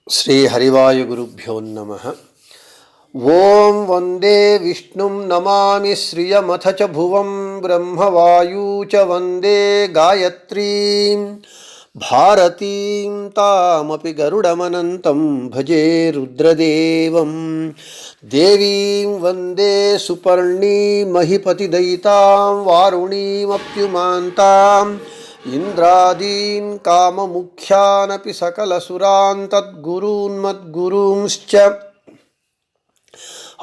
ಶ್ರೀ ಹರಿವಾಯುಗುರುಭ್ಯೋ ನಮಃ. ಓಂ ವಂದೇ ವಿಷ್ಣುಂ ನಮಾಮಿ ಶ್ರಿಯಮಥ ಚ ಭುವಂ ಬ್ರಹ್ಮವಾಯೂ ಚ ವಂದೇ ಗಾಯತ್ರೀಂ ಭಾರತೀಂ ತಾಮಪಿ ಗರುಡಮನಂತಂ ಭಜೆ ರುದ್ರದೇವಂ. ದೇವೀಂ ವಂದೇ ಸುಪರ್ಣೀಮಹಿಪತಿದಯಿತಾಂ ವಾರುಣೀಮಪ್ಯುಮಾಂತಾಂ ಇಂದ್ರಾದೀನ್ ಕಾಮಮುಖ್ಯಾನಪಿ ಸಕಲಸುರಾನ್ ತದ್ಗುರೂನ್ಮದ್ಗುರೂಂಶ್ಚ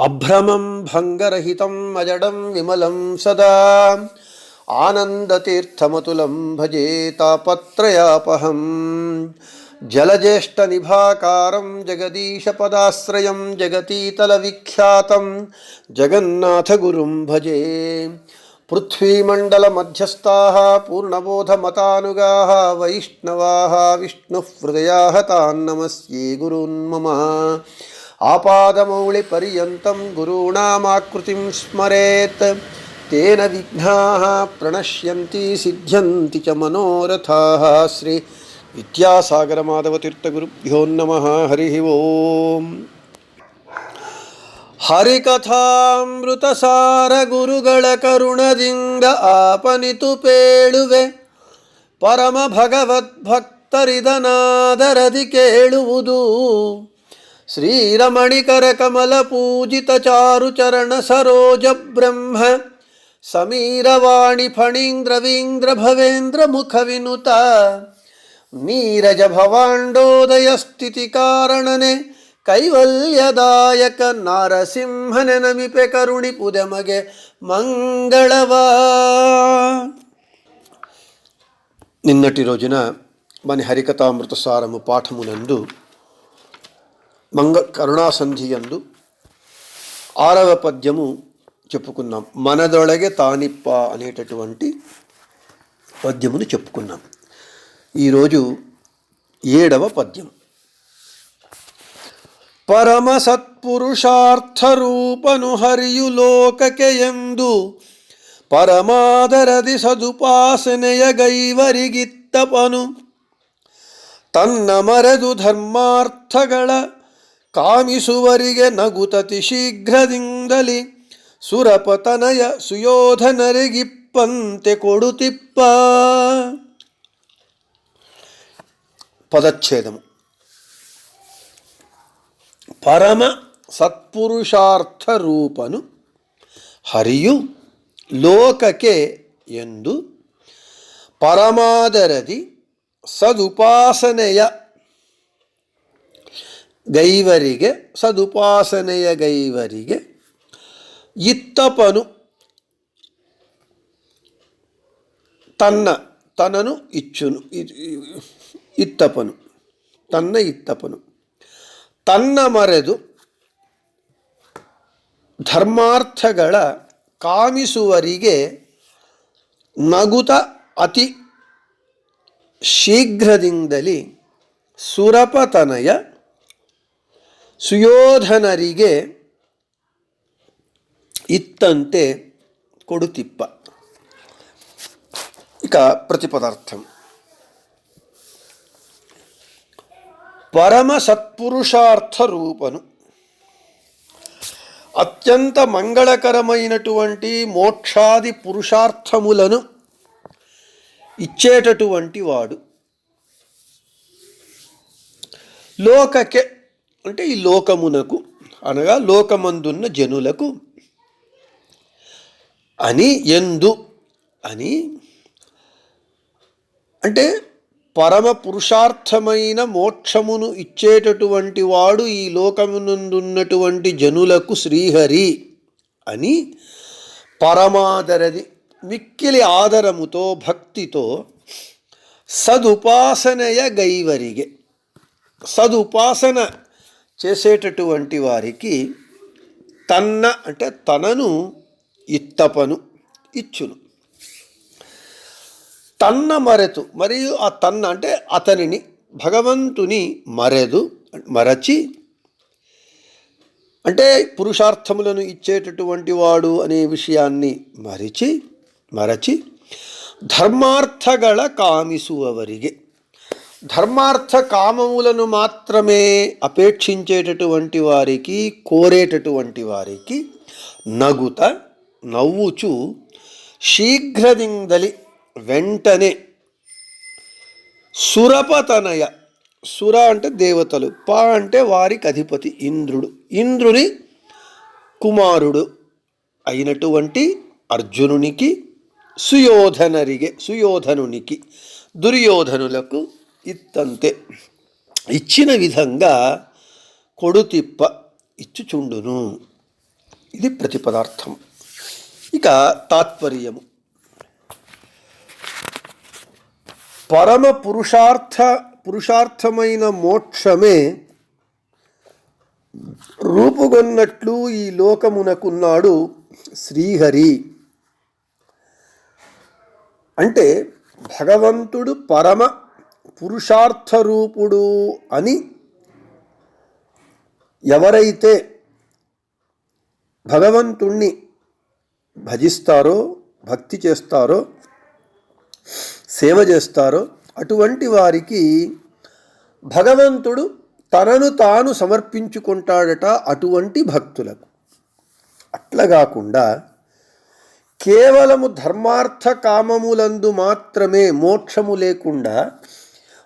ಅಭ್ರಮಂ ಭಂಗರಹಿತಂ ಅಜಡಂ ವಿಮಲಂ ಸದಾ ಆನಂದತೀರ್ಥಮತುಲಂ ಭಜೆ ತಾಪತ್ರಯಾಪಹಂ. ಜಲಜ್ಯೇಷ್ಠನಿಭಾಕಾರಂ ಜಗದೀಶಪದಾಶ್ರಯಂ ಜಗತೀತಲವಿಖ್ಯಾತಂ ಜಗನ್ನಾಥಗುರುಂ ಭಜೆ. ಪೃಥ್ವೀಮಂಡಲಮಧ್ಯಸ್ಥಾಃ ಪೂರ್ಣಬೋಧಮತಾನುಗಾಃ ವೈಷ್ಣವಾಃ ವಿಷ್ಣುಹೃದಯಾಃ ತಾನ್ ನಮಸ್ಯೇ ಗುರೂನ್ ಮಮ. ಆಪಾದಮೌಳಿಪರ್ಯಂತಂ ಗುರುಣಾಮಾಕೃತಿಂ ಸ್ಮರೇತ್ ತೇನ ವಿಘ್ನಾಃ ಪ್ರಣಶ್ಯಂತಿ ಸಿದ್ಧ್ಯಂತಿ ಚ ಮನೋರಥಾಃ. ಶ್ರೀ ವಿದ್ಯಾಸಾಗರಮಾಧವತೀರ್ಥಗುರುಭ್ಯೋ ನಮಃ. ಹರಿ ಓಂ. ಹರಿಕಥಾಮೃತಸಾರ ಗುರುಗಳ ಕರುಣದಿಂದ ಆಪನಿತು ಪೇಳುವೆ, ಪರಮ ಭಗವದ್ಭಕ್ತರಿದನಾದರದಿ ಕೇಳುವುದು. ಶ್ರೀರಮಣಿಕರ ಕಮಲ ಪೂಜಿತ ಚಾರು ಚರಣ ಸರೋಜ ಬ್ರಹ್ಮ ಸಮೀರವಾಣಿ ಫಣೀಂದ್ರವೀಂದ್ರ ಭವೇಂದ್ರ ಮುಖ ವಿನುತ ನೀರಜ ಭವಾಂಡೋದಯ ಸ್ಥಿತಿ ಕಾರಣನೆ ಕೈವಲ್ಯದಾಯಕ ನಾರಸಿಂಹನೆ ನಮಿಪೆ ಕರುಣಿಪುದೆ ಮಗೆ ಮಂಗಳವಾ. నిన్నటి రోజున మన హరికథామృత సారము పాఠమునందు కరుణాసంధియందు 6వ పద్యము చెప్పుకున్నాం. మనదొళగే తానిప్ప అనేటటువంటి పద్యమును చెప్పుకున్నాం. ఈరోజు 7వ పద్యం. ಪರಮ ಸತ್ಪುರುಷಾರ್ಥರೂಪನು ಹರಿಯು ಲೋಕಕೆಯೆಂದು ಪರಮಾದರದಿ ಸದುಪಾಸನೆಯ ಗೈವರಿಗಿತ್ತಪನು. ತನ್ನ ಮರೆದು ಧರ್ಮಾರ್ಥಗಳ ಕಾಮಿಸುವರಿಗೆ ನಗುತತಿ ಶೀಘ್ರದಿಂದಲಿ ಸುರಪತನಯ ಸುಯೋಧನರಿಗಿಪ್ಪಂತೆ ಕೊಡುತಿಪ್ಪ. ಪದಚ್ಛೇದము. పరమ సత్పురుషార్థ రూపను హరియు లోకకే ಎಂದು ಪರಮಾದರದಿ ಸದುಪಾಸನೆಯ ಗೈವರಿಗೆ ಇತ್ತಪನು ತನ್ನನು ಇಚ್ಚುನು. ಇತ್ತಪನು ತನ್ನ ಮರೆದು ಧರ್ಮಾರ್ಥಗಳ ಕಾಮಿಸುವರಿಗೆ ನಗುತ ಅತಿ ಶೀಘ್ರದಿಂದಲೇ ಸುರಪತನಯ ಸುಯೋಧನರಿಗೆ ಇತ್ತಂತೆ ಕೊಡುತಿಪ್ಪ. ಇಕ ಪ್ರತಿಪದಾರ್ಥಂ. పరమ సత్పురుషార్థ రూపను అత్యంత మంగళకరమైనటువంటి మోక్షాది పురుషార్థములను ఇచ్చేటటువంటి వాడు. లోకకే అంటే ఈ లోకమునకు అనగా లోకమందున్న జనులకు అని ఎందు అని అంటే పరమ పురుషార్థమైన మోక్షమును ఇచ్చేటటువంటి వాడు ఈ లోకమునందున్నటువంటి జనులకు శ్రీహరి అని పరమాదరది మిక్కిలి ఆదరముతో భక్తితో సదుపాసనయ గైవరిగే సదుపాసన చేసేటటువంటి వారికి తన్న అంటే తనను ఇత్తపను ఇచ్చును. తన్న మరెతు మరియు ఆ తన్న అంటే అతనిని భగవంతుని మరచి అంటే పురుషార్థములను ఇచ్చేటటువంటి వాడు అనే విషయాన్ని మరచి ಧರ್ಮಾರ್ಥಗಳ ಕಾಮಿಸುವವರಿಗೆ ధర్మార్థ కామములను మాత్రమే అపేక్షించేటటువంటి వారికి, కోరేటటువంటి వారికి నగుత నవ్వుచు శీఘ్రదిందలి వెంటనే సురపతనయ, సుర అంటే దేవతలు, ప అంటే వారికి అధిపతి ఇంద్రుడు, ఇంద్రుని కుమారుడు అయినటువంటి అర్జునునికి, సుయోధనునికి, దుర్యోధనులకు ఇత్తంతే ఇచ్చిన విధంగా కొడుతిప్ప ఇచ్చుచుండును. ఇది ప్రతిపదార్థం. ఇక తాత్పర్యము. పరమ పురుషార్థమైన మోక్షమే రూపుగొన్నట్లు ఈ లోకమునకున్నాడు శ్రీహరి. అంటే భగవంతుడు పరమ పురుషార్థరూపుడు అని ఎవరైతే భగవంతుణ్ణి భజిస్తారో, భక్తి చేస్తారో, సేవ చేస్తారో అటువంటి వారికి భగవంతుడు తనను తాను సమర్పించుకుంటాడట, అటువంటి భక్తులకు. అట్లా కాకుండా కేవలము ధర్మార్థ కామములందు మాత్రమే మోక్షము లేకుండా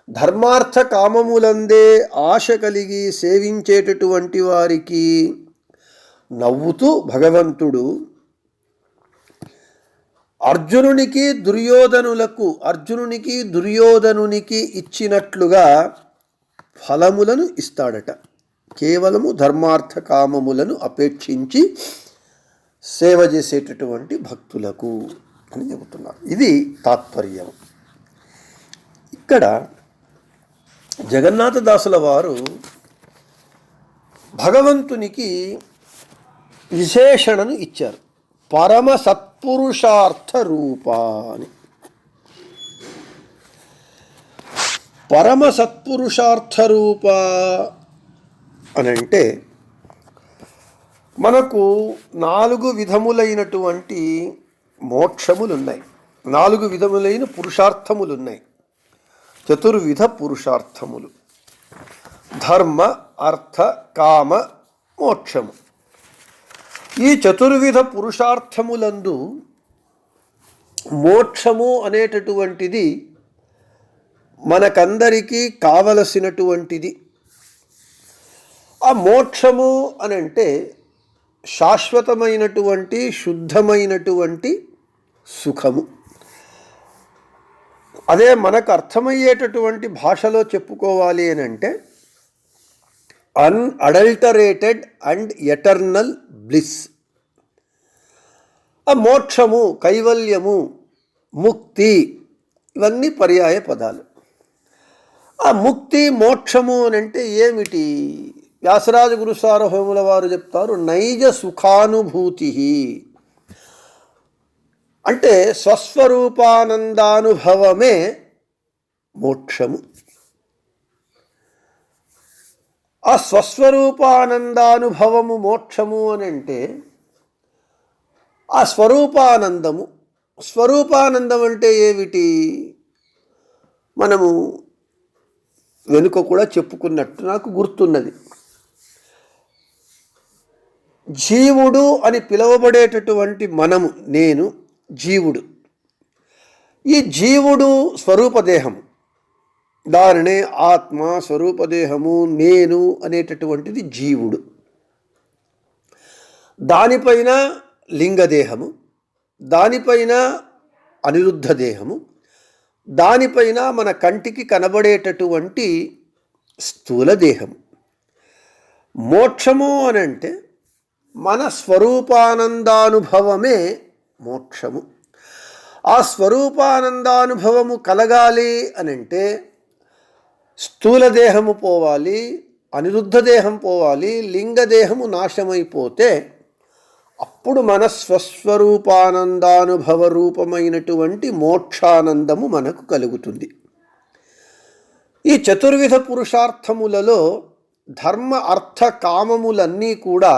ధర్మార్థ కామములందే ఆశ కలిగి సేవించేటటువంటి వారికి నవ్వుతూ భగవంతుడు అర్జునునికి దుర్యోధనునికి ఇచ్చినట్లుగా ఫలములను ఇస్తాడట, కేవలము ధర్మార్థ కామములను అపేక్షించి సేవ చేసేటటువంటి భక్తులకు అని చెబుతున్నారు. ఇది తాత్పర్యం. ఇక్కడ జగన్నాథదాసుల వారు భగవంతునికి విశేషణను ఇచ్చారు, పరమ సత్పురుషార్థ రూప అని. పరమ సత్పురుషార్థ రూప అనంటే మనకు 4 విధములైనటువంటి మోక్షములున్నాయి, 4 విధములైన పురుషార్థములున్నాయి, చతుర్విధ పురుషార్థములు: ధర్మ, అర్థ, కామ, మోక్షము. ఈ చతుర్విధ పురుషార్థములందు మోక్షము అనేటటువంటిది మనకందరికీ కావలసినటువంటిది. ఆ మోక్షము అనంటే శాశ్వతమైనటువంటి శుద్ధమైనటువంటి సుఖము. అదే మనకు అర్థమయ్యేటటువంటి భాషలో చెప్పుకోవాలి అని అంటే అన్అడల్టరేటెడ్ అండ్ ఎటర్నల్ బ్లిస్. ఆ మోక్షము, కైవల్యము, ముక్తి ఇవన్నీ పర్యాయ పదాలు. ఆ ముక్తి, మోక్షము అని అంటే ఏమిటి? వ్యాసరాజ గురు సార్వభౌముల వారు చెప్తారు, నైజ సుఖానుభూతి అంటే స్వస్వరూపానందానుభవమే మోక్షము. ఆ స్వస్వరూపానందానుభవము మోక్షము అని అంటే ఆ స్వరూపానందము. స్వరూపానందం అంటే ఏమిటి? మనము వెనుక కూడా చెప్పుకున్నట్టు నాకు గుర్తున్నది. జీవుడు అని పిలువబడేటటువంటి మనము, నేను జీవుడు. ఈ జీవుడు స్వరూపదేహము, దానినే ఆత్మ, స్వరూపదేహము, నేను అనేటటువంటిది జీవుడు. దానిపైన లింగదేహము, దానిపైన అనిరుద్ధ దేహము, దానిపైన మన కంటికి కనబడేటటువంటి స్థూల దేహము. మోక్షము అనంటే మన స్వరూపానందానుభవమే మోక్షము. ఆ స్వరూపానందానుభవము కలగాలి అనంటే స్థూల దేహము పోవాలి, అనిరుద్ధ దేహం పోవాలి, లింగదేహము నాశమైపోతే అప్పుడు మన స్వస్వరూపానందానుభవ రూపమైనటువంటి మోక్షానందము మనకు కలుగుతుంది. ఈ చతుర్విధ పురుషార్థములలో ధర్మ, అర్థ, కామములన్నీ కూడా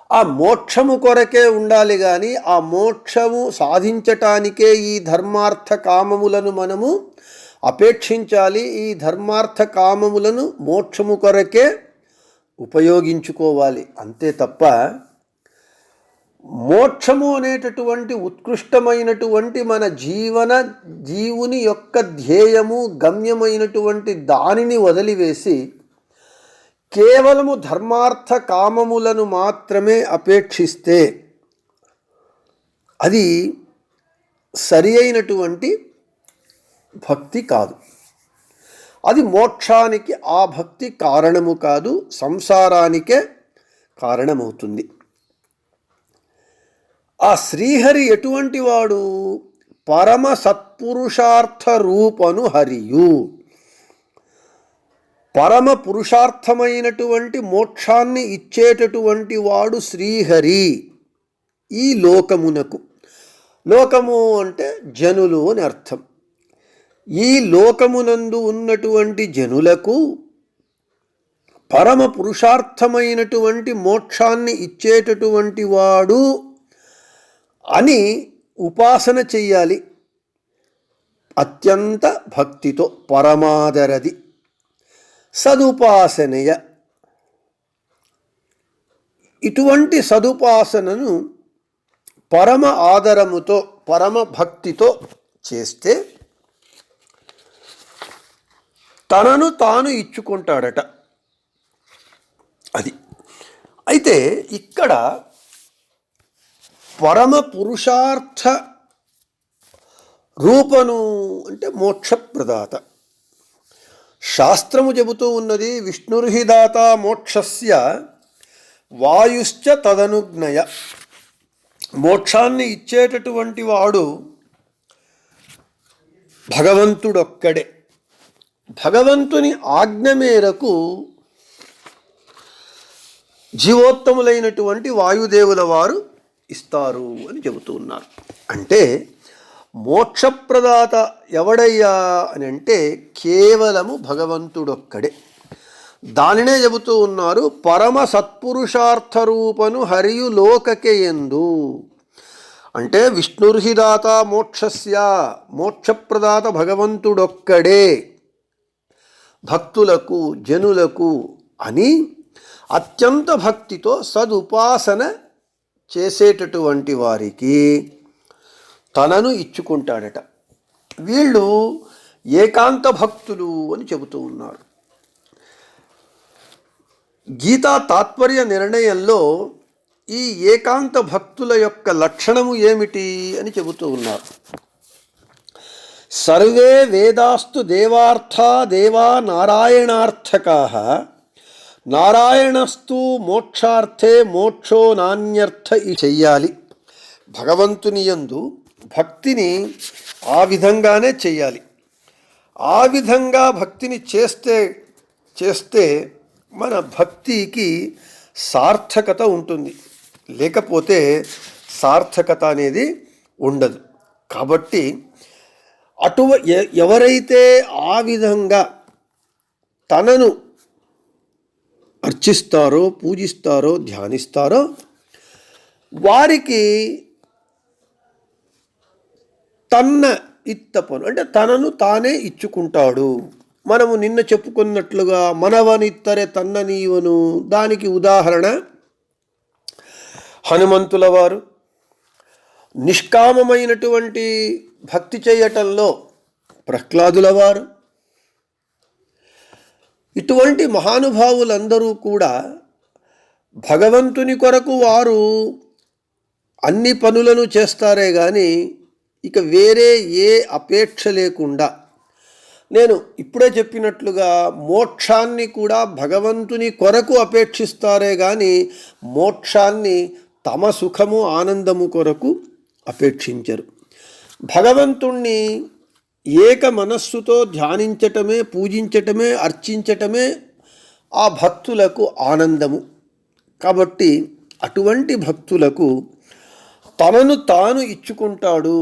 ఆ మోక్షము కొరకే ఉండాలి. కానీ ఆ మోక్షము సాధించటానికే ఈ ధర్మార్థ కామములను మనము అపేక్షించాలి. ఈ ధర్మార్థ కామములను మోక్షము కొరకే ఉపయోగించుకోవాలి. అంతే తప్ప మోక్షము అనేటటువంటి ఉత్కృష్టమైనటువంటి మన జీవుని యొక్క ధ్యేయము గమ్యమైనటువంటి దానిని వదిలివేసి కేవలము ధర్మార్థ కామములను మాత్రమే అపేక్షిస్తే అది సరి అయినటువంటి భక్తి కాదు. అది మోక్షానికి ఆ భక్తి కారణము కాదు, సంసారానికే కారణమవుతుంది. ఆ శ్రీహరి ఎటువంటి వాడు? పరమ సత్పురుషార్థ రూపను హరియు. పరమ పురుషార్థమైనటువంటి మోక్షాన్ని ఇచ్చేటటువంటి వాడు శ్రీహరి. ఈ లోకమునకు, లోకము అంటే జనులు అని అర్థం, ఈ లోకమునందు ఉన్నటువంటి జనులకు పరమ పురుషార్థమైనటువంటి మోక్షాన్ని ఇచ్చేటటువంటి వాడు అని ఉపాసన చెయ్యాలి. అత్యంత భక్తితో, పరమాదరది సదుపాసనయ. ఇటువంటి సదుపాసనను పరమ ఆదరముతో, పరమ భక్తితో చేస్తే తనను తాను ఇచ్చుకుంటాడట. అది అయితే ఇక్కడ పరమ పురుషార్థ రూపను అంటే మోక్షప్రదాత. శాస్త్రము చెబుతూ ఉన్నది, విష్ణుర్హిదాత మోక్షస్య వాయుశ్చ తదనుజ్ఞయ. మోక్షాన్ని ఇచ్చేటటువంటి వాడు భగవంతుడొక్కడే. భగవంతుని ఆజ్ఞ మేరకు జీవోత్తములైనటువంటి వాయుదేవుల వారు ఇస్తారు అని చెబుతూ ఉన్నారు. అంటే మోక్షప్రదాత ఎవడయ్యా అని అంటే కేవలము భగవంతుడొక్కడే. దానినే చెబుతూ ఉన్నారు, పరమ సత్పురుషార్థ రూపను హరియు లోకకే ఎందు. అంటే విష్ణుర్హిదాత మోక్షస్య, మోక్షప్రదాత భగవంతుడొక్కడే భక్తులకు జనులకు అని అత్యంత భక్తితో సదుపాసన చేసేటటువంటి వారికి తనను ఇచ్చుకుంటాడట. వీళ్ళు ఏకాంత భక్తులు అని చెబుతూ ఉన్నారు. గీతా తాత్పర్య నిర్ణయంలో ఈ ఏకాంత భక్తుల యొక్క లక్షణము ఏమిటి అని చెబుతూ ఉన్నారు. సర్వే వేదాస్తు దేవార్థా దేవా నారాయణార్థకాః నారాయణస్తు మోక్షార్థే మోక్షో నాన్యర్థ. చెయ్యాలి. భగవంతుని యందు భక్తిని ఆ విధంగానే చెయ్యాలి. ఆ విధంగా భక్తిని చేస్తే మన భక్తికి సార్థకత ఉంటుంది, లేకపోతే సార్థకత అనేది ఉండదు. కాబట్టి ఎవరైతే ఆ విధంగా తనను అర్చిస్తారో, పూజిస్తారో, ధ్యానిస్తారో వారికి తన్న ఇత్తపను అంటే తనను తానే ఇచ్చుకుంటాడు. మనము నిన్న చెప్పుకున్నట్లుగా మనవనిత్తరే తన్న నీవను, దానికి ఉదాహరణ హనుమంతుల వారు. నిష్కామమైనటువంటి భక్తి చేయటంలో ప్రహ్లాదుల వారు. ఇటువంటి మహానుభావులందరూ కూడా భగవంతుని కొరకు వారు అన్ని పనులను చేస్తారే కానీ ఇక వేరే ఏ అపేక్ష లేకుండా, నేను ఇప్పుడే చెప్పినట్లుగా మోక్షాన్ని కూడా భగవంతుని కొరకు అపేక్షిస్తారే కానీ మోక్షాన్ని తమ సుఖము ఆనందము కొరకు అపేక్షించరు. భగవంతుణ్ణి ఏక మనస్సుతో ధ్యానించటమే, పూజించటమే, అర్చించటమే ఆ భక్తులకు ఆనందము. కాబట్టి అటువంటి భక్తులకు తనను తాను ఇచ్చుకుంటాడు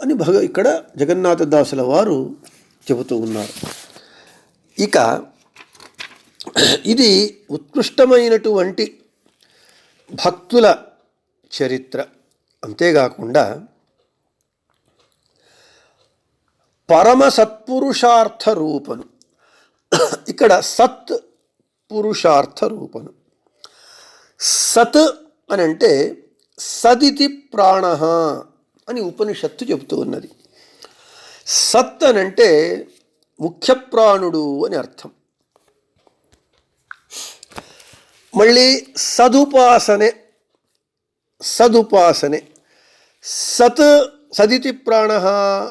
అని ఇక్కడ జగన్నాథదాసుల వారు చెబుతూ ఉన్నారు. ఇక ఇది ఉత్కృష్టమైనటువంటి భక్తుల చరిత్ర. అంతేకాకుండా పరమ సత్పురుషార్థ రూపను. ఇక్కడ సత్ పురుషార్థ రూపను. సత్ అని అంటే సదితి ప్రాణ అని ఉపనిషత్తు చెబుతూ ఉన్నది. సత్ అని అంటే ముఖ్య ప్రాణుడు అని అర్థం. మళ్ళీ సదుపాసనే సత్ సదితి ప్రాణ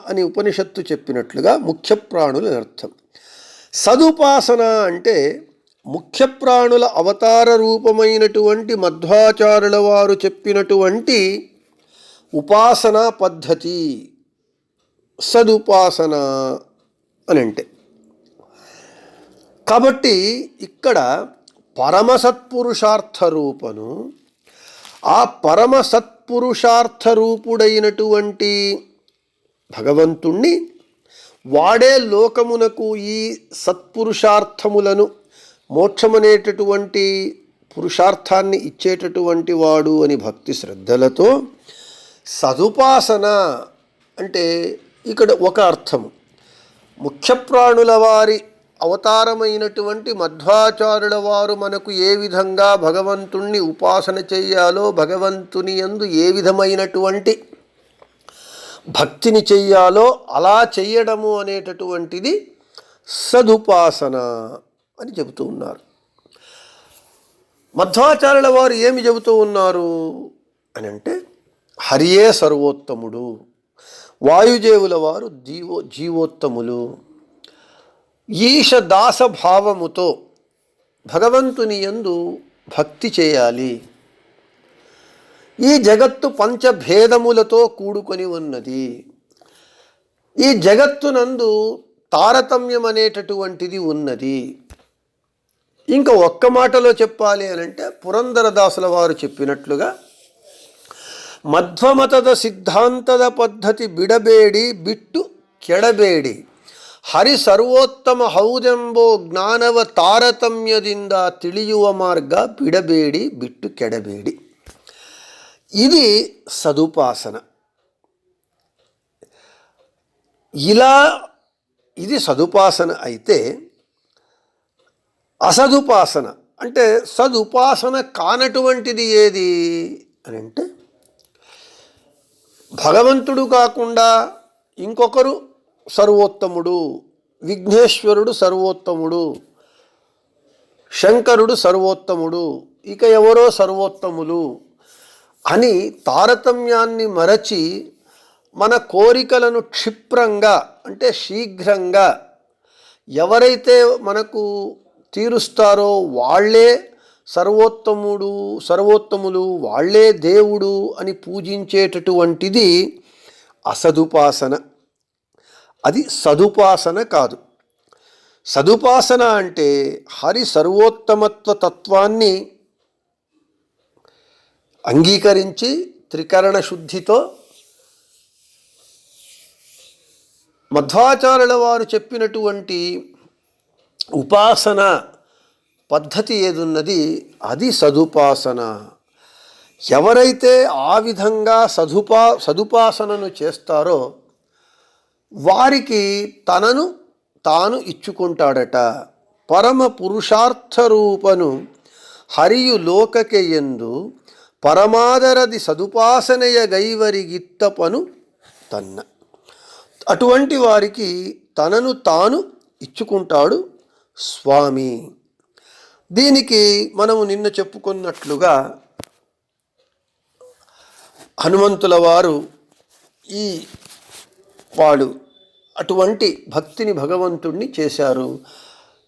అని ఉపనిషత్తు చెప్పినట్లుగా ముఖ్య ప్రాణులు అని అర్థం. సదుపాసన అంటే ముఖ్య ప్రాణుల అవతార రూపమైనటువంటి మధ్వాచార్యుల వారు చెప్పినటువంటి ఉపాసనా పద్ధతి సదుపాసన అని అంటే. కాబట్టి ఇక్కడ పరమసత్పురుషార్థ రూపను, ఆ పరమసత్పురుషార్థ రూపుడైనటువంటి భగవంతుణ్ణి వాడే లోకమునకు ఈ సత్పురుషార్థములను, మోక్షమనేటటువంటి పురుషార్థాన్ని ఇచ్చేటటువంటి వాడు అని భక్తి శ్రద్ధలతో సదుపాసన అంటే ఇక్కడ ఒక అర్థము. ముఖ్య ప్రాణుల వారి అవతారమైనటువంటి మధ్వాచార్యుల వారు మనకు ఏ విధంగా భగవంతుణ్ణి ఉపాసన చెయ్యాలో, భగవంతుని యందు ఏ విధమైనటువంటి భక్తిని చెయ్యాలో అలా చెయ్యడము అనేటటువంటిది సదుపాసన అని చెబుతూ ఉన్నారు. మధ్వాచార్యుల వారు ఏమి చెబుతూ ఉన్నారు అని అంటే హరియే సర్వోత్తముడు, వాయుదేవుల వారు జీవోత్తములు. ఈశ దాస భావముతో భగవంతుని యందు భక్తి చేయాలి. ఈ జగత్తు పంచభేదములతో కూడుకొని ఉన్నది. ఈ జగత్తునందు తారతమ్యం అనేటటువంటిది ఉన్నది. ఇంకా ఒక్క మాటలో చెప్పాలి అని అంటే పురందరదాసుల వారు చెప్పినట్లుగా మధ్వమತದ ಸಿದ್ಧಾಂತದ ಪದ್ಧತಿ ಬಿಡಬೇಡಿ ಬಿಟ್ಟು ಕೆಡಬೇಡಿ, ಹರಿ ಸರ್ವೋತ್ತಮ ಹೌದೆಂಬೋ ಜ್ಞಾನವ ತಾರತಮ್ಯದಿಂದ ತಿಳಿಯುವ ಮಾರ್ಗ ಬಿಡಬೇಡಿ ಬಿಟ್ಟು ಕೆಡಬೇಡಿ. ఇది సదుపాసన. ఇది సదుపాసన అయితే అసదుపాసన అంటే సదుపాసన కానటువంటిది ఏది అని అంటే భగవంతుడు కాకుండా ఇంకొకరు సర్వోత్తముడు, విఘ్నేశ్వరుడు సర్వోత్తముడు, శంకరుడు సర్వోత్తముడు, ఇక ఎవరో సర్వోత్తములు అని తారతమ్యాన్ని మరచి మన కోరికలను క్షిప్రంగా అంటే శీఘ్రంగా ఎవరైతే మనకు తీరుస్తారో వాళ్ళే సర్వోత్తములు, వాళ్ళే దేవుడు అని పూజించేటటువంటిది అసదుపాసన. అది సదుపాసన కాదు. సదుపాసన అంటే హరి సర్వోత్తమత్వ తత్వాన్ని అంగీకరించి త్రికరణ శుద్ధితో మధ్వాచార్యుల వారు చెప్పినటువంటి ఉపాసన పద్ధతి ఏదున్నది అది సదుపాసన. ఎవరైతే ఆ విధంగా సదుపాసనను చేస్తారో వారికి తనను తాను ఇచ్చుకుంటాడట. పరమ పురుషార్థ రూపను హరియు లోకకే ఎందు పరమాదరది సదుపాసనయ గైవరిగిత్తపను తన్న. అటువంటి వారికి తనను తాను ఇచ్చుకుంటాడు స్వామి. దీనికి మనము నిన్న చెప్పుకున్నట్లుగా హనుమంతుల వారు వాడు అటువంటి భక్తిని భగవంతుణ్ణి చేశారు.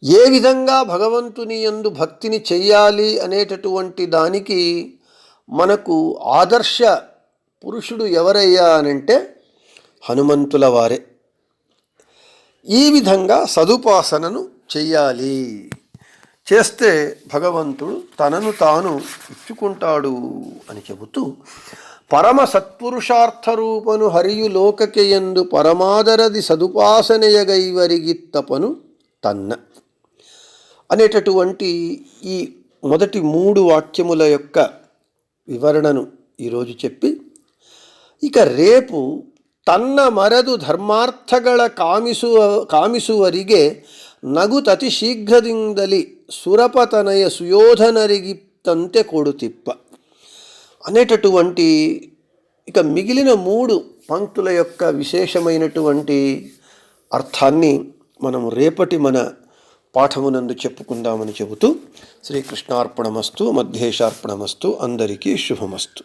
ఏ విధంగా భగవంతుని యందు భక్తిని చెయ్యాలి అనేటటువంటి దానికి మనకు ఆదర్శ పురుషుడు ఎవరయ్యా అనంటే హనుమంతుల వారే. ఈ విధంగా సదుపాసనను చెయ్యాలి. చేస్తే భగవంతుడు తనను తాను ఇచ్చుకుంటాడు అని చెబుతూ పరమ సత్పురుషార్థ రూపను హరియు లోకకెయందు పరమాదరది సదుపాసనయగైవరిగిత్తపను తన్న అనేటటువంటి ఈ మొదటి 3 వాక్యముల యొక్క వివరణను ఈరోజు చెప్పి ఇక రేపు ತನ್ನ ಮರೆದು ಧರ್ಮಾರ್ಥಗಳ ಕಾಮಿಸುವರಿಗೆ ನಗುತತಿ ಶೀಘ್ರದಿಂದಲಿ సురపతనయ సుయోధనరిగితంతే కొడుతిప్ప అనేటటువంటి ఇక మిగిలిన 3 పంక్తుల యొక్క విశేషమైనటువంటి అర్థాన్ని మనం రేపటి మన పాఠమునందు చెప్పుకుందామని చెబుతూ శ్రీకృష్ణార్పణమస్తు మధ్యేశార్పణమస్తు అందరికీ శుభమస్తు.